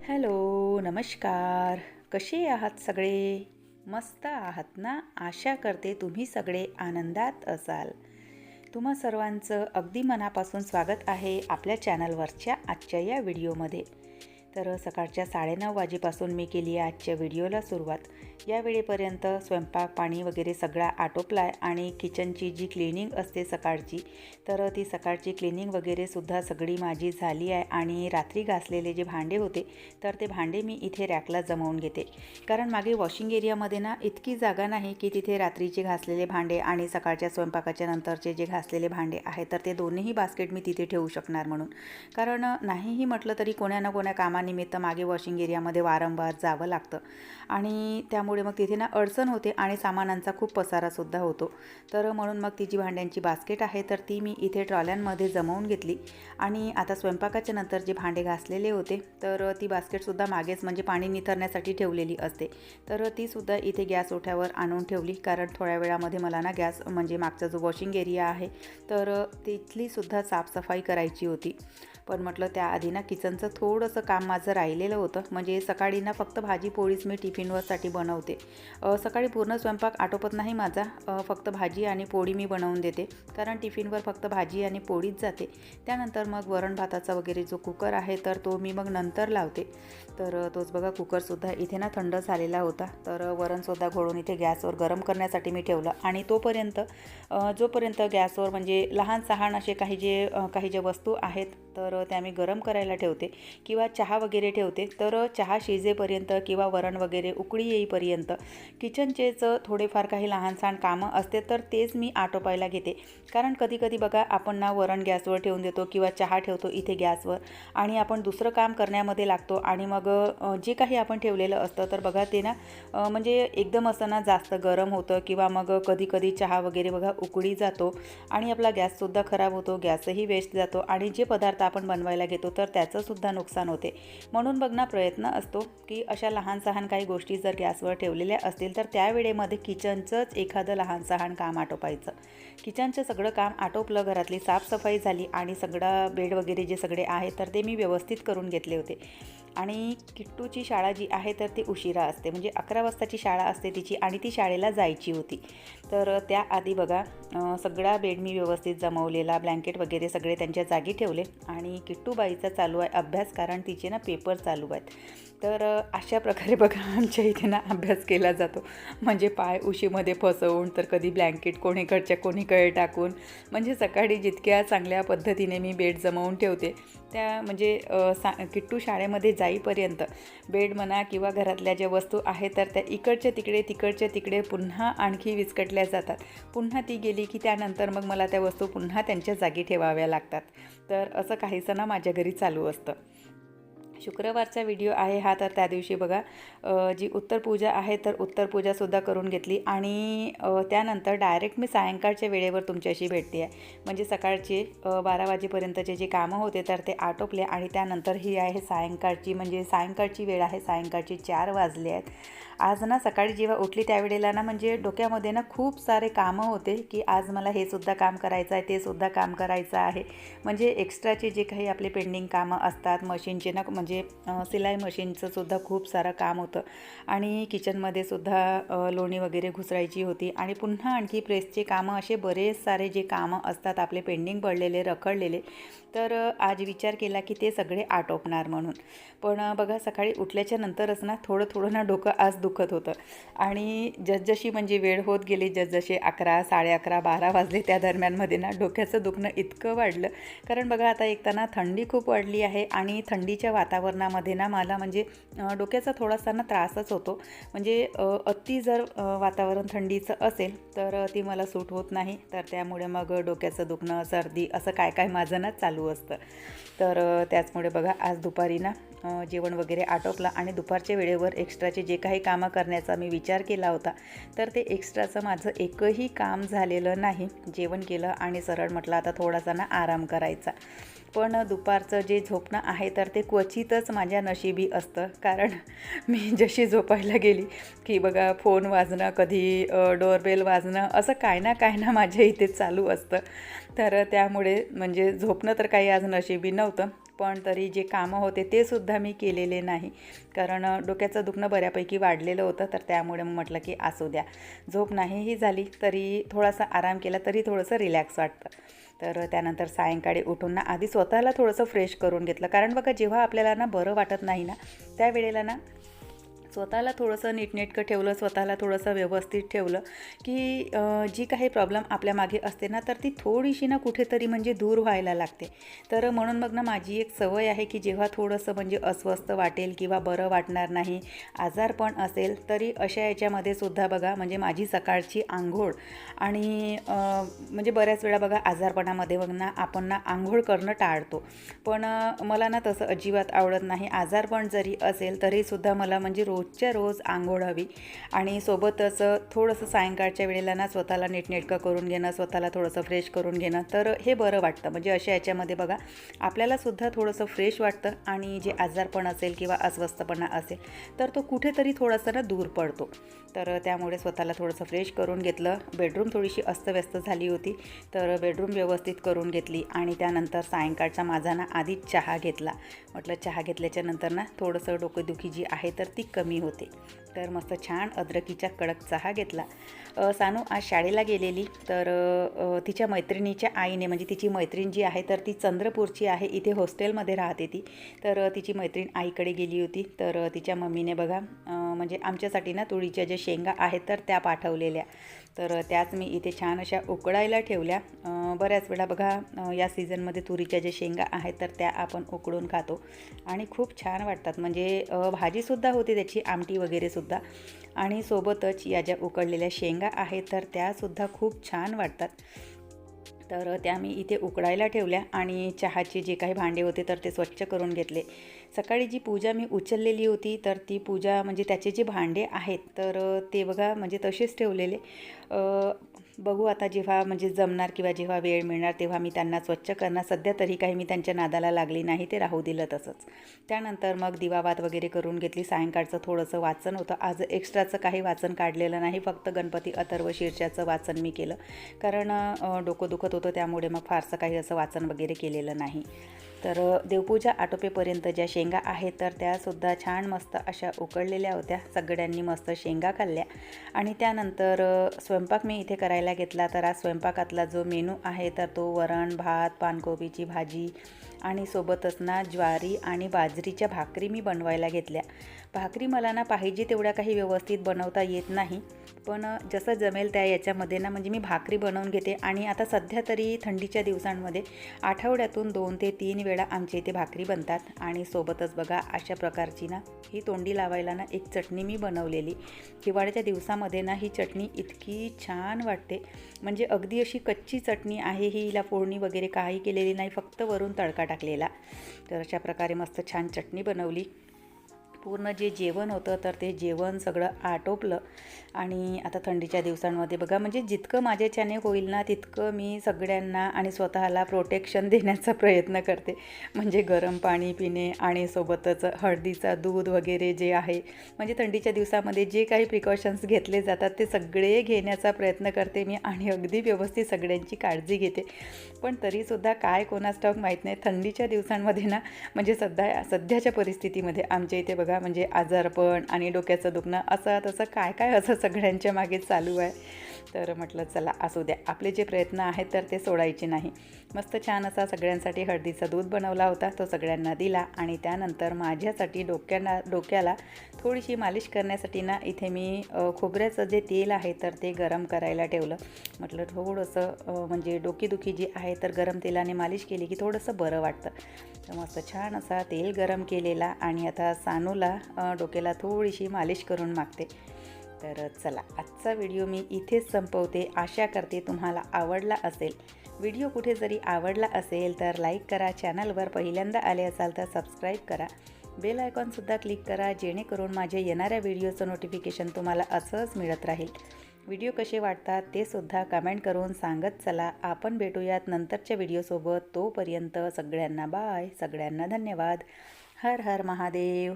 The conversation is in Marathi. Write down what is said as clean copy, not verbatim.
हॅलो, नमस्कार. कसे आहात सगळे? मस्त आहात ना? आशा करते तुम्ही सगळे आनंदात असाल. तुम्हा सर्वांचं अगदी मनापासून स्वागत आहे आपल्या चॅनलवरच्या आजच्या या व्हिडिओमध्ये. तर सकाळच्या 9:30 वाजेपासून मी केली आहे आजच्या व्हिडिओला सुरुवात. या वेळेपर्यंत स्वयंपाक पाणी वगैरे सगळा आटोपला आहे आणि किचनची जी क्लिनिंग असते सकाळची, तर ती सकाळची क्लिनिंग वगैरे सुद्धा सगळी माझी झाली आहे. आणि रात्री घासलेले जे भांडे होते तर ते भांडे मी इथे रॅकला जमवून घेते, कारण मागे वॉशिंग एरियामध्ये ना इतकी जागा नाही की तिथे रात्रीचे घासलेले भांडे आणि सकाळच्या स्वयंपाकाच्या नंतरचे जे घासलेले भांडे आहेत तर ते दोन्ही बास्केट मी तिथे ठेवू शकणार म्हणून. कारण नाहीही म्हटलं तरी कोण्या ना कोण्या कामानिमित्त मागे वॉशिंग एरियामध्ये वारंवार जावं लागतं आणि त्यामुळे मग तिथे ना अडचण होते आणि सामानांचा खूप पसारासुद्धा होतो. तर म्हणून मग ती जी भांड्यांची बास्केट आहे तर ती मी इथे ट्रॉल्यांमध्ये जमवून घेतली. आणि आता स्वयंपाकाच्या नंतर जे भांडे घासलेले होते तर ती बास्केटसुद्धा मागेच म्हणजे पाणी निथरण्यासाठी ठेवलेली असते, तर तीसुद्धा इथे गॅस ओठ्यावर आणून ठेवली. कारण थोड्या वेळामध्ये मला ना गॅस म्हणजे मागचा जो वॉशिंग एरिया आहे तर तिथलीसुद्धा साफसफाई करायची होती. पण म्हटलं त्याआधी ना किचनचं थोडंसं काम माझं राहिलेलं होतं. म्हणजे सकाळी ना फक्त भाजी पोळीच मी टिफिनवरसाठी बनवते. सकाळी पूर्ण स्वयंपाक आटोपत नाही माझा, फक्त भाजी आणि पोळी मी बनवून देते, कारण टिफिनवर फक्त भाजी आणि पोळीच जाते. त्यानंतर मग वरण भाताचा वगैरे जो कुकर आहे तर तो मी मग नंतर लावते. तर तोच बघा कुकरसुद्धा इथे ना थंड झालेला होता, तर वरणसुद्धा घोळून इथे गॅसवर गरम करण्यासाठी मी ठेवलं. आणि तोपर्यंत जोपर्यंत गॅसवर म्हणजे लहान सहान असे काही जे वस्तू आहेत तर त्या मी गरम करायला ठेवते किंवा चहा वगैरे ठेवते. तर चहा शिजेपर्यंत किंवा वरण वगैरे उकळी येईपर्यंत किचनचेच थोडेफार काही लहान सहान कामं असते तर तेच मी आटोपायला घेते. कारण कधी कधी बघा आपण ना वरण गॅसवर ठेवून देतो किंवा चहा ठेवतो इथे गॅसवर आणि आपण दुसरं काम करण्यामध्ये लागतो आणि मग जे काही आपण ठेवलेलं असतं तर बघा ते ना म्हणजे एकदम असं ना जास्त गरम होतं किंवा मग कधी कधी चहा वगैरे बघा उकळी जातो आणि आपला गॅससुद्धा खराब होतो, गॅसही वेस्ट जातो आणि जे पदार्थ आपण बनवायला घेतो तर त्याचंसुद्धा नुकसान होते. म्हणून बघ ना प्रयत्न असतो की अशा लहान सहान काही गोष्टी जर गॅसवर ठेवलेल्या असतील तर त्यावेळेमध्ये किचनचंच एखादं लहान सहान काम आटोपायचं. किचनचं सगळं काम आटोपलं, घरातली साफसफाई झाली आणि सगळं बेड वगैरे जे सगळे आहे तर ते मी व्यवस्थित करून घेतले होते. आणि किट्टूची शाळा जी आहे तर ती उशिरा असते, म्हणजे 11 वाजताची शाळा असते तिची आणि ती शाळेला जायची होती. तर त्याआधी बघा सगळा बेड मी व्यवस्थित जमवलेला, ब्लँकेट वगैरे सगळे त्यांच्या जागी ठेवले आणि किट्टूबाईचा चालू आहे अभ्यास, कारण तिचे ना पेपर चालू आहेत. तर अशा प्रकारे बघा आमच्या इथे ना अभ्यास केला जातो, म्हणजे पाय उशीमध्ये फसवून तर कधी ब्लँकेट कोणीकडच्या कोणीकडे टाकून. म्हणजे सकाळी जितक्या चांगल्या पद्धतीने मी बेड जमवून ठेवते त्या म्हणजे किट्टू शाळेमध्ये जाईपर्यंत बेड म्हणा किंवा घरातल्या ज्या वस्तू आहेत तर त्या इकडच्या तिकडे पुन्हा आणखी विस्कटल्या जातात. पुन्हा ती गेली की त्यानंतर मग मला त्या वस्तू पुन्हा त्यांच्या जागी ठेवाव्या लागतात. तर असं काहीसं ना माझ्या घरी चालू असतं. शुक्रवारचा व्हिडिओ आहे हा, तर त्या दिवशी बघा जी उत्तरपूजा आहे तर उत्तरपूजासुद्धा करून घेतली आणि त्यानंतर डायरेक्ट मी सायंकाळच्या वेळेवर तुमच्याशी भेटते आहे. म्हणजे सकाळचे 12 वाजेपर्यंतचे जे कामं होते तर ते आटोपले आणि त्यानंतर ही आहे सायंकाळची, म्हणजे सायंकाळची वेळ आहे, सायंकाळचे 4 वाजले आहेत. आज ना सकाळी जेव्हा उठली त्यावेळेला ना म्हणजे डोक्यामध्ये ना खूप सारे कामं होते की आज मला हे सुद्धा काम करायचं आहे, ते सुद्धा काम करायचं आहे. म्हणजे एक्स्ट्राचे जे काही आपले पेंडिंग कामं असतात मशीनचे ना, म्हणजे सिलाई मशीनचं सुद्धा खूप सारं काम होतं आणि किचनमध्ये सुद्धा लोणी वगैरे घुसरायची होती आणि पुन्हा आणखी प्रेसचे कामं, असे बरेच सारे जे कामं असतात आपले पेंडिंग पडलेले रखडलेले. तर आज विचार केला की ते सगळे आटोपणार म्हणून. पण बघा सकाळी उठल्याच्या नंतरच ना थोडं ना डोकं आज दुखत होतं आणि जसजशी म्हणजे वेळ होत गेली, जसजसे 11, 11:30, 12 वाजले त्या दरम्यानमध्ये ना डोक्याचं दुखणं इतकं वाढलं. कारण बघा आता एकताना थंडी खूप वाढली आहे आणि थंडीच्या वातावरणामध्ये ना मला म्हणजे डोक्याचा थोडासा ना त्रासच होतो. म्हणजे अति जर वातावरण थंडीचं असेल तर ती मला सूट होत नाही, तर त्यामुळे मग डोक्याचं दुखणं, सर्दी असं काय काय माझं ना चालू असतं. तर त्याचमुळे बघा आज दुपारी ना जेवण वगैरे आटोपलं आणि दुपारच्या वेळेवर एक्स्ट्राचे जे काही कामं करण्याचा मी विचार केला होता तर ते एक्स्ट्राचं माझं एकही काम झालेलं नाही. जेवण केलं आणि सरळ म्हटलं आता थोडासा ना आराम करायचा. पण दुपारचं जे झोपणं आहे तर ते क्वचितच माझ्या नशिबी असतं. कारण मी जशी झोपायला गेली की बघा फोन वाजणं, कधी डोअरबेल वाजणं, असं काय ना माझ्या इथे चालू असतं. तर त्यामुळे म्हणजे झोपणं तर काही आज नशिबी नव्हतं. पण तरी जे कामं होते ते सुद्धा मी केलेले नाही, कारण डोक्याचं दुखणं बऱ्यापैकी वाढलेलं होतं. तर त्यामुळे मग म्हटलं की असू द्या, झोप नाहीही झाली तरी थोडासा आराम केला तरी थोडंसं रिलॅक्स वाटतं. तर त्यानंतर सायंकाळी उठून ना आधी स्वतःला थोडंसं फ्रेश करून घेतलं, कारण बघा जेव्हा आपल्याला ना बरं वाटत नाही ना त्यावेळेला ना स्वतःला थोडंसं नीटनेटकं ठेवलं, स्वतःला थोडंसं व्यवस्थित ठेवलं की जी काही प्रॉब्लेम आपल्या मागे असते ना तर ती थोडीशी ना कुठेतरी म्हणजे दूर व्हायला लागते. तर म्हणून मग ना माझी एक सवय आहे की जेव्हा थोडंसं म्हणजे अस्वस्थ वाटेल किंवा बरं वाटणार नाही, आजारपण असेल, तरी अशा याच्यामध्ये सुद्धा बघा म्हणजे माझी सकाळची अंघोळ आणि म्हणजे बऱ्याच वेळा बघा आजारपणामध्ये बघ ना आपण ना अंघोळ करणं टाळतो, पण मला ना तसं अजिबात आवडत नाही. आजारपण जरी असेल तरीसुद्धा मला म्हणजे रोजच्या रोज अंघोळ हवी आणि सोबतच थोडंसं सायंकाळच्या वेळेला ना स्वतःला नीटनेटकं करून घेणं, स्वतःला थोडंसं फ्रेश करून घेणं, तर हे बरं वाटतं. म्हणजे अशा याच्यामध्ये बघा आपल्यालासुद्धा थोडंसं फ्रेश वाटतं आणि जे आजारपण असेल किंवा अस्वस्थपणा असेल तर तो कुठेतरी थोडासा ना दूर पडतो. तर त्यामुळे स्वतःला थोडंसं फ्रेश करून घेतलं. बेडरूम थोडीशी अस्तव्यस्त झाली होती, तर बेडरूम व्यवस्थित करून घेतली आणि त्यानंतर सायंकाळचा माझा ना आधी चहा घेतला. म्हटलं चहा घेतल्याच्या नंतर ना थोडंसं डोकेदुखी जी आहे तर ती कमी होते. तर मस्त छान अद्रकीचा कडक चहा घेतला. सानू आज शाळेला गेलेली, तर तिच्या मैत्रिणीच्या आईने म्हणजे तिची मैत्रीण जी आहे तर ती चंद्रपूरची आहे, इथे हॉस्टेलमध्ये राहते ती. तर तिची मैत्रीण आईकडे गेली होती, तर तिच्या मम्मीने बघा म्हणजे आमच्यासाठी ना तुळीच्या ज्या शेंगा आहेत तर त्या पाठवलेल्या. तर त्याच मी इथे छान अशा उकळायला ठेवल्या. बऱ्याच वेळा बघा या सीझनमध्ये तुरीच्या ज्या शेंगा आहेत तर त्या आपण उकडून खातो आणि खूप छान वाटतात. म्हणजे भाजीसुद्धा होते त्याची, आमटी वगैरेसुद्धा, आणि सोबतच या ज्या उकडलेल्या शेंगा आहेत तर त्यासुद्धा खूप छान वाटतात. तर त्या मी इथे उकडायला ठेवल्या आणि चहाचे जे काही भांडे होते तर ते स्वच्छ करून घेतले. सकाळी जी पूजा मी उचललेली होती तर ती पूजा म्हणजे त्याचे जे भांडे आहेत तर ते बघा म्हणजे तसेच ठेवलेले. बघू आता जेव्हा म्हणजे जमणार किंवा जेव्हा वेळ मिळणार तेव्हा मी त्यांना स्वच्छ करणार. सध्या तरी काही मी त्यांच्या नादाला लागली नाही, ते राहू दिलं तसंच. त्यानंतर मग दिवाबात वगैरे करून घेतली. सायंकाळचं थोडंसं वाचन होतं, आज एक्स्ट्राचं काही वाचन काढलेलं नाही, फक्त गणपती अथर्व शीर्षाचं वाचन मी केलं, कारण डोकं दुखत होतं त्यामुळे मग फारसं काही असं वाचन वगैरे केलेलं नाही. तर देवपूजा आटोपेपर्यंत ज्या शेंगा आहेत तर त्यासुद्धा छान मस्त अशा उकळलेल्या होत्या. सगळ्यांनी मस्त शेंगा खाल्ल्या आणि त्यानंतर स्वयंपाक मी इथे करायला घेतला. तर आज स्वयंपाकातला जो मेनू आहे तर तो वरण भात, पानकोबीची भाजी आणि सोबतच ना ज्वारी आणि बाजरीच्या भाकरी मी बनवायला घेतल्या. भाकरी मला ना पाहिजे तेवढ्या काही व्यवस्थित बनवता येत नाही, पण जसं जमेल त्या याच्यामध्ये ना म्हणजे मी भाकरी बनवून घेते. आणि आता सध्या तरी थंडीच्या दिवसांमध्ये आठवड्यातून 2 ते 3 वेळा आमच्या इथे भाकरी बनतात. आणि सोबतच बघा अशा प्रकारची ना ही तोंडी लावायला ना एक चटणी मी बनवलेली. हिवाळ्याच्या दिवसामध्ये ना ही चटणी इतकी छान वाटते, म्हणजे अगदी अशी कच्ची चटणी आहे ही, हिला फोडणी वगैरे काही केलेली नाही, फक्त वरून तडका टाकलेला. तर अशा प्रकारे मस्त छान चटणी बनवली. पूर्ण जे जेवण होतं तर ते जेवण सगळं आटोपलं. आणि आता थंडीच्या दिवसांमध्ये बघा म्हणजे जितकं माझ्याच्याने होईल ना तितकं मी सगळ्यांना आणि स्वतःला प्रोटेक्शन देण्याचा प्रयत्न करते. म्हणजे गरम पाणी पिणे आणि सोबतच हळदीचा दूध वगैरे जे आहे, म्हणजे थंडीच्या दिवसामध्ये जे काही प्रिकॉशन्स घेतले जातात ते सगळे घेण्याचा प्रयत्न करते मी आणि अगदी व्यवस्थित सगळ्यांची काळजी घेते. पण तरीसुद्धा काय कोणास ठाऊक माहीत नाही, थंडीच्या दिवसांमध्ये ना म्हणजे सध्याच्या परिस्थितीमध्ये आमच्या इथे बघा म्हणजे आजारपण आणि डोक्याचं दुखणं असं तसं काय काय असं सगळ्यांच्या मागे चालू आहे. तर म्हटलं चला असू द्या, आपले जे प्रयत्न आहेत तर ते सोडायचे नाही. मस्त छान असा सगळ्यांसाठी हळदीचा दूध बनवला होता, तो सगळ्यांना दिला. आणि त्यानंतर माझ्यासाठी डोक्याला थोडीशी मालिश करण्यासाठी ना इथे मी खोबऱ्याचं जे तेल आहे तर ते गरम करायला ठेवलं. म्हटलं थोडंसं म्हणजे डोकेदुखी जी आहे तर गरम तेलाने मालिश केली की थोडंसं बरं वाटतं. तर मस्त छान असा तेल गरम केलेला आणि आता सानूला डोक्याला थोडीशी मालिश करून मागते. तर चला आजचा व्हिडिओ मी इथेच संपवते. आशा करते तुम्हाला आवडला असेल. व्हिडिओ कुठे जरी आवडला असेल तर लाईक करा, चॅनलवर पहिल्यांदा आले असाल तर सबस्क्राईब करा, बेल आयकॉनसुद्धा क्लिक करा, जेणेकरून माझ्या येणाऱ्या व्हिडिओचं नोटिफिकेशन तुम्हाला असंच मिळत राहील. व्हिडिओ कसे वाटतात ते सुद्धा कमेंट करून सांगत चला. आपण भेटूयात नंतरच्या व्हिडिओसोबत. तोपर्यंत सगळ्यांना बाय, सगळ्यांना धन्यवाद. हर हर महादेव.